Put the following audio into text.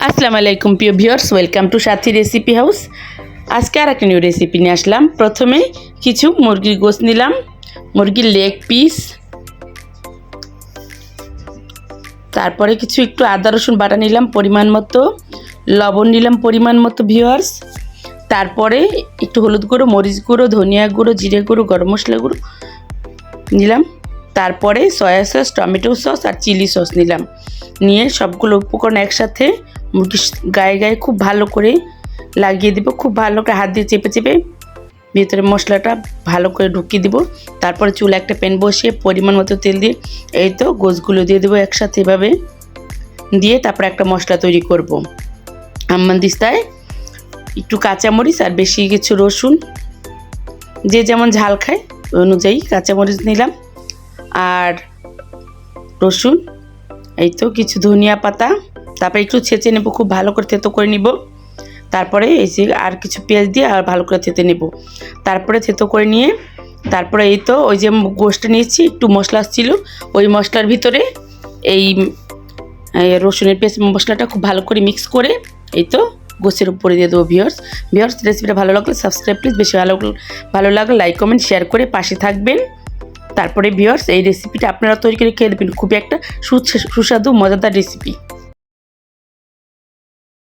আসসালামু আলাইকুম প্রিয় viewers, welcome to Sathi recipe house. আজকে আর একটা নিউ রেসিপি নিয়ে আসলাম। প্রথমে কিছু মুরগির গোশত নিলাম, মুরগির লেগ পিস, তারপরে কিছু একটু আদা রসুন বাটা নিলাম পরিমাণ মতো, লবণ নিলাম পরিমাণ মতো ভিউয়ার্স, তারপরে একটু হলুদ গুঁড়ো, মরিচ গুঁড়ো, ধনিয়া গুঁড়ো, জিরে গুঁড়ো, গরম মশলা গুঁড়ো নিলাম, তারপরে সয়া সস, টমেটো সস আর চিলি সস নিলাম। নিয়ে সবগুলো উপকরণ একসাথে মুরগির গায়ে গায়ে খুব ভালো করে লাগিয়ে দিব। খুব ভালো করে হাত দিয়ে চেপে চেপে ভিতরে মশলাটা ভালো করে ঢুকিয়ে দিব। তারপরে চুলা একটা প্যান বসিয়ে পরিমাণ মতো তেল দিয়ে এই তো গোশতগুলো দিয়ে দেবো একসাথে এভাবে দিয়ে তারপরে একটা মশলা তৈরি করব। আমন্দিস্তায় একটু কাঁচামরিচ আর বেশি কিছু রসুন, যে যেমন ঝাল খায় ওই অনুযায়ী কাঁচামরিচ নিলাম আর রসুন, এই তো কিছু ধনিয়া পাতা, তারপরে একটু ছেঁচে নেব, খুব ভালো করে থেতো করে নিব। তারপরে এই যে আর কিছু পেঁয়াজ দিয়ে আর ভালো করে থেতে নেব। তারপরে থেতো করে নিয়ে তারপরে এই তো ওই যে গোশতটা নিয়েছি, একটু মশলা ছিল ওই মশলার ভিতরে এই রসুনের পেস্ট মশলাটা খুব ভালো করে মিক্স করে এই তো গোশের উপরে দিয়ে দেবো। ভিউয়ার্স রেসিপিটা ভালো লাগলে সাবস্ক্রাইব প্লিজ, বেশি ভালো লাগলে লাইক কমেন্ট শেয়ার করে পাশে থাকবেন। তারপরে ভিউয়ার্স এই রেসিপিটা আপনারা তৈরি করে খেয়ে দেবেন, খুবই একটা সুস্বাদু মজাদার রেসিপি।